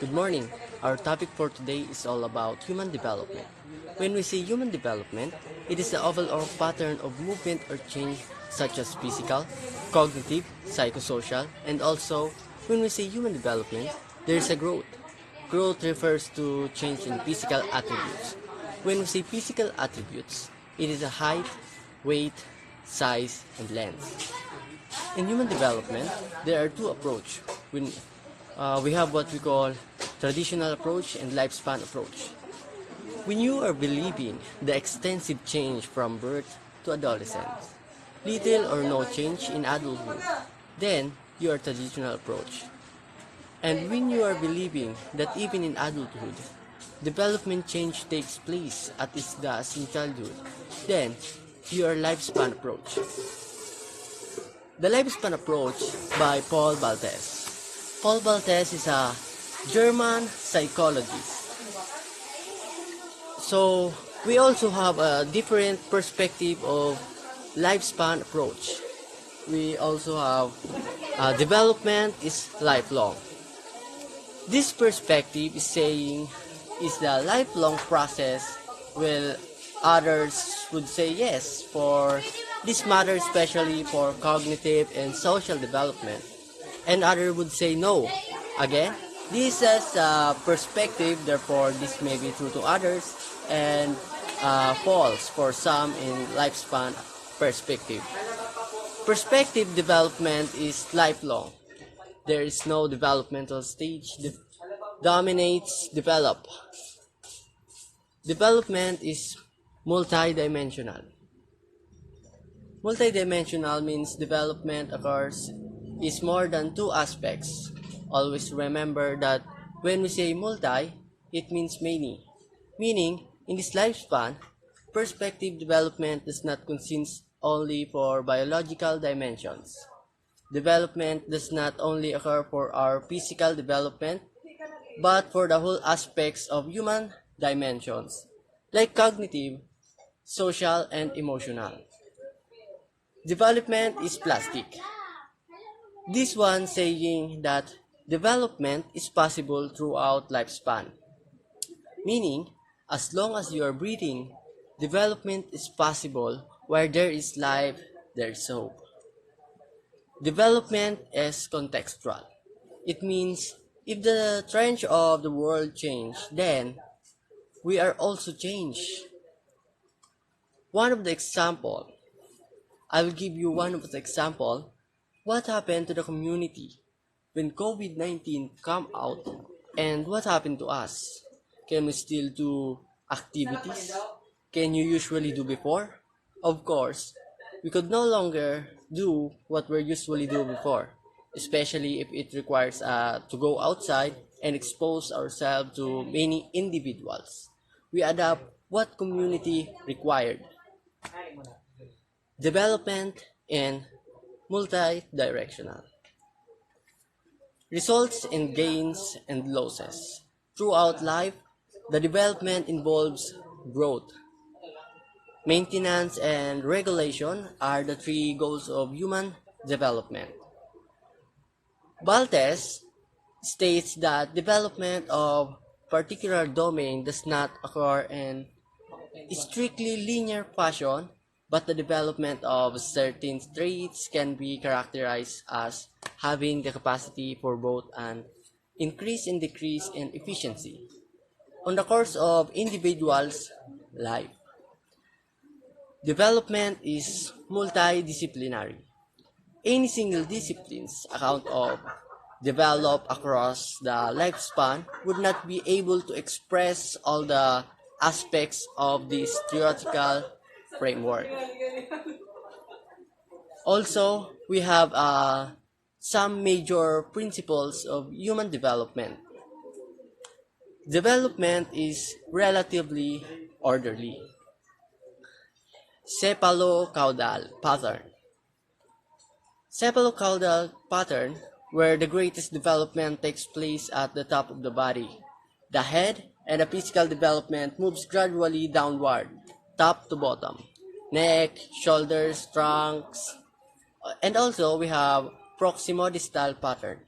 Good morning. Our topic for today is all about human development. When we say human development, it is the overall pattern of movement or change such as physical, cognitive, psychosocial, and also when we say human development, there is a growth. Growth refers to change in physical attributes. When we say physical attributes, it is a height, weight, size, and length. In human development, there are two approaches. We have what we call traditional approach and lifespan approach. When you are believing the extensive change from birth to adolescence, little or no change in adulthood, then you are traditional approach. And when you are believing that even in adulthood, development change takes place as it does in childhood, then you are lifespan approach. The lifespan approach by Paul Baltes. Paul Baltes is a German psychologist. So we also have a different perspective of lifespan approach. We also have development is lifelong. This perspective is saying is the lifelong process, while others would say yes for this matter, especially for cognitive and social development, and others would say no. Again, this is a perspective, therefore this may be true to others and false for some in lifespan perspective. Perspective development is lifelong. There is no developmental stage. Dominates develop. Development is multidimensional. Multidimensional means development occurs is more than two aspects. Always remember that when we say multi, it means many. Meaning, in this lifespan, perspective development does not consist only for biological dimensions. Development does not only occur for our physical development, but for the whole aspects of human dimensions, like cognitive, social, and emotional. Development is plastic. This one saying that development is possible throughout lifespan. Meaning, as long as you are breathing, development is possible. Where there is life, there is hope. Development is contextual. It means if the trend of the world change, then we are also changed. One of the example, I will give you one of the example. What happened to the community when COVID-19 come out, and what happened to us? Can we still do activities? Can you usually do before? Of course, we could no longer do what we usually do before, especially if it requires to go outside and expose ourselves to many individuals. We adapt what community required. Development and multi-directional. Results in gains and losses. Throughout life, the development involves growth. Maintenance and regulation are the three goals of human development. Baltes states that development of particular domain does not occur in strictly linear fashion, but the development of certain traits can be characterized as having the capacity for both an increase and decrease in efficiency on the course of individual's life. Development is multidisciplinary. Any single discipline's account of develop across the lifespan would not be able to express all the aspects of this theoretical framework. Also, we have some major principles of human development. Development is relatively orderly. Cephalocaudal pattern. Cephalocaudal pattern, where the greatest development takes place at the top of the body. The head and the physical development moves gradually downward, top to bottom. Neck, shoulders, trunks, and also we have proximodistal pattern.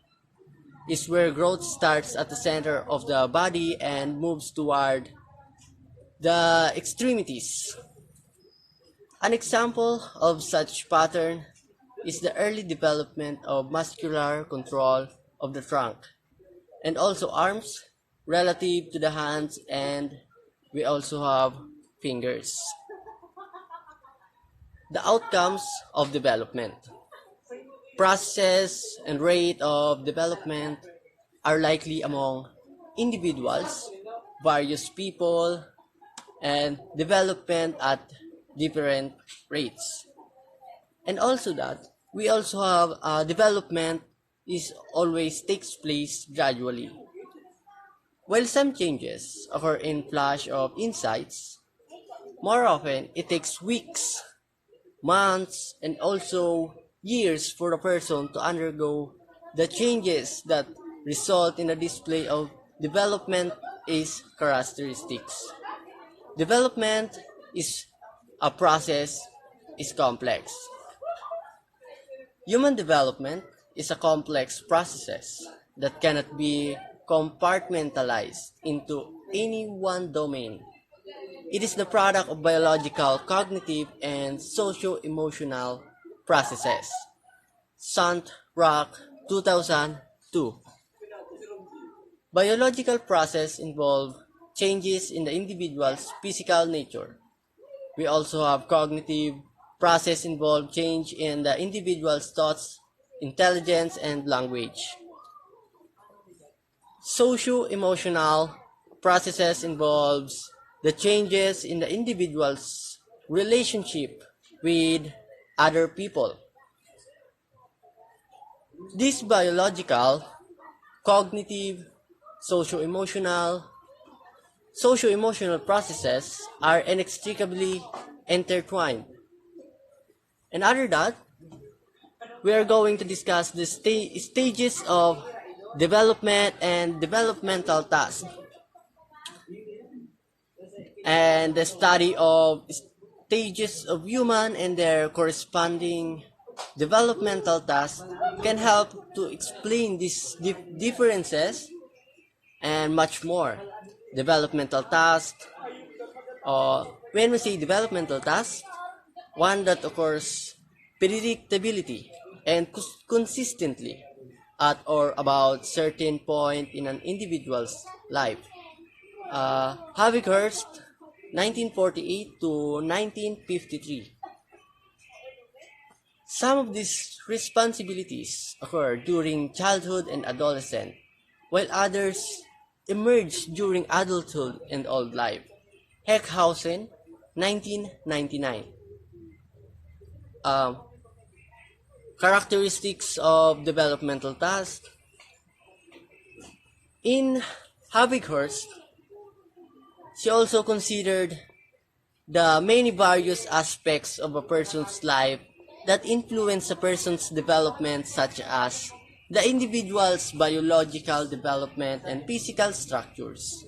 is where growth starts at the center of the body and moves toward the extremities. An example of such pattern is the early development of muscular control of the trunk and also arms relative to the hands, and we also have fingers. The outcomes of development. Process and rate of development are likely among individuals, various people, and development at different rates. And also that we also have development is always takes place gradually. While some changes occur in flash of insights, more often it takes weeks, months, and also years for a person to undergo the changes that result in a display of development is characteristics. Development is a process, is complex. Human development is a complex process that cannot be compartmentalized into any one domain. It is the product of biological, cognitive, and socio-emotional processes. Sant Rock 2002. Biological process involve changes in the individual's physical nature. We also have cognitive process involve change in the individual's thoughts, intelligence, and language. Socio-emotional processes involves the changes in the individual's relationship with other people. These biological, cognitive, socio-emotional, socio-emotional processes are inextricably intertwined. And other that, we are going to discuss the stages of development and developmental tasks, and the study of stages of human and their corresponding developmental tasks can help to explain these differences and much more. Developmental task, when we say developmental task, one that occurs predictability and consistently at or about certain point in an individual's life. Havikhurst, 1948 to 1953. Some of these responsibilities occur during childhood and adolescence, while others emerge during adulthood and old life. Heckhausen, 1999. Um, Characteristics of developmental tasks. In Havikhurst, she also considered the many various aspects of a person's life that influence a person's development, such as the individual's biological development and physical structures.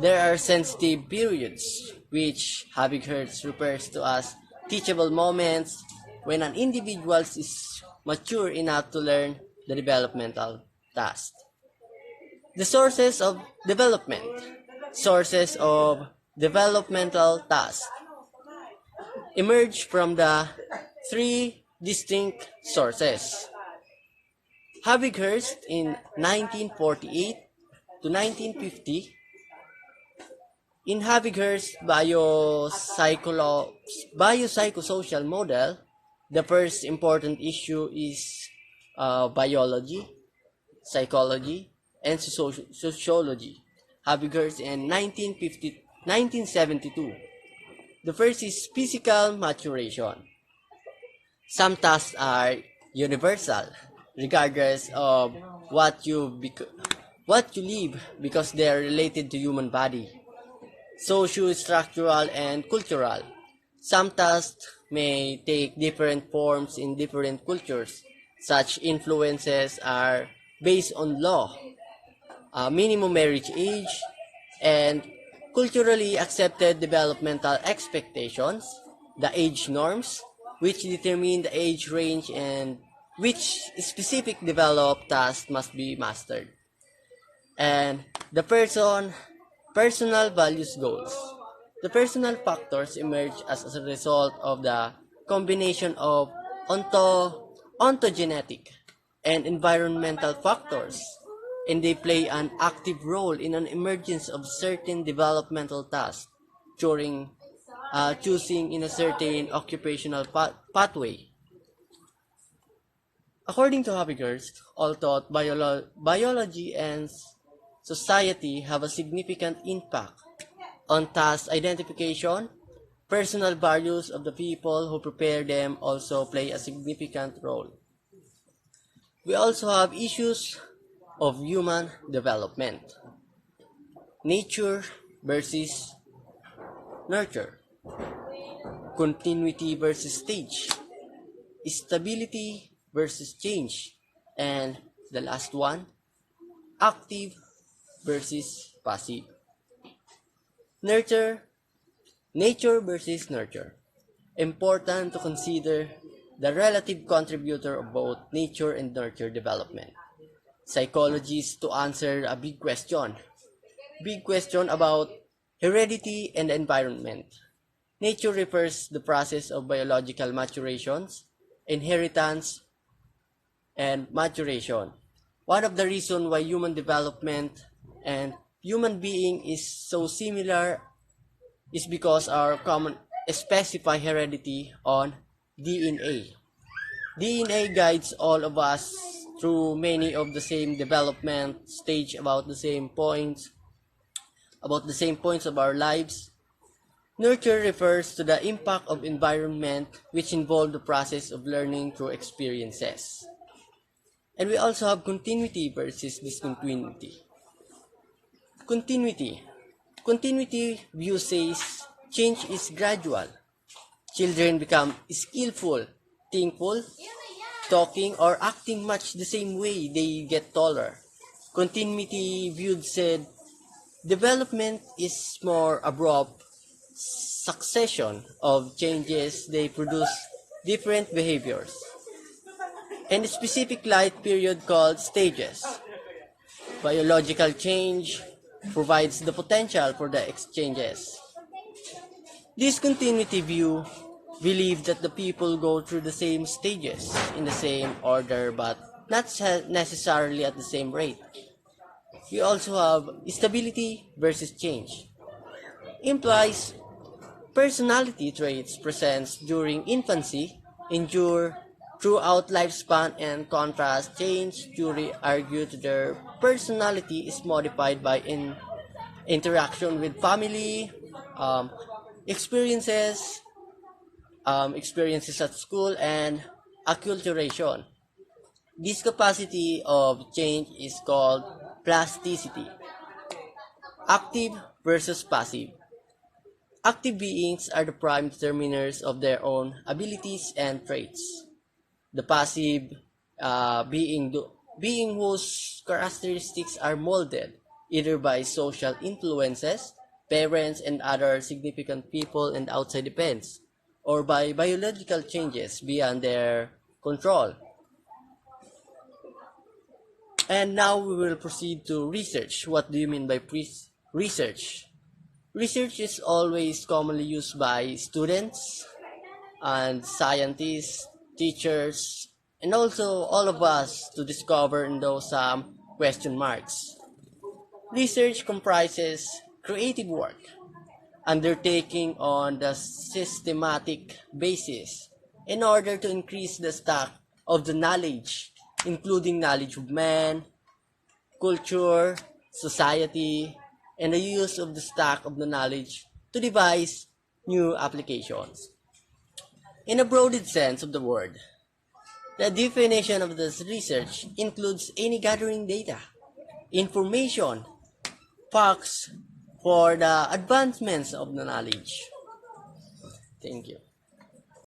There are sensitive periods, which Havikhurst refers to as teachable moments, when an individual is mature enough to learn the developmental task. The sources of development. Sources of developmental tasks emerge from the three distinct sources. Havikhurst in 1948 to 1950. In Havikhurst's biopsychosocial model, the first important issue is biology, psychology, and sociology. Havikhurst in 1972. The first is physical maturation. Some tasks are universal, regardless of what you live, because they are related to human body. Socio-structural and cultural. Some tasks may take different forms in different cultures. Such influences are based on law, minimum marriage age, and culturally accepted developmental expectations, the age norms, which determine the age range and which specific developed task must be mastered, and the personal values goals. The personal factors emerge as a result of the combination of ontogenetic and environmental factors, and they play an active role in an emergence of certain developmental tasks during choosing in a certain occupational pathway. According to Habigerst, all thought biology and society have a significant impact on task identification. Personal values of the people who prepare them also play a significant role. We also have issues of human development. Nature versus nurture. Continuity versus stage. Stability versus change. And the last one, active versus passive. Nature versus nurture. Important to consider the relative contributor of both nature and nurture development. Psychologists to answer a big question. Big question about heredity and environment. Nature refers to the process of biological maturations, inheritance, and maturation. One of the reasons why human development and human being is so similar is because our common specify heredity on DNA. DNA guides all of us through many of the same development stage about the same points of our lives. Nurture refers to the impact of environment, which involve the process of learning through experiences. And we also have continuity versus discontinuity. Continuity. Continuity view says change is gradual. Children become skillful, thinkful, talking or acting much the same way they get taller. Continuity viewed said development is more abrupt succession of changes. They produce different behaviors. And a specific life period called stages. Biological change provides the potential for the exchanges. This continuity view believes that the people go through the same stages in the same order but not necessarily at the same rate. We also have stability versus change. Implies personality traits present during infancy endure throughout lifespan, and contrast change theory argue that their personality is modified by interaction with family, um, experiences, experiences at school, and acculturation. This capacity of change is called plasticity. Active versus passive. Active beings are the prime determiners of their own abilities and traits. The passive being whose characteristics are molded either by social influences, parents and other significant people and outside events, or by biological changes beyond their control. And now we will proceed to research. What do you mean by research? Research is always commonly used by students and scientists, teachers, and also all of us to discover and those question marks. Research comprises creative work undertaking on the systematic basis in order to increase the stock of the knowledge, including knowledge of man, culture, society, and the use of the stock of the knowledge to devise new applications. In a broad sense of the word, the definition of this research includes any gathering data, information, facts for the advancements of the knowledge. Thank you.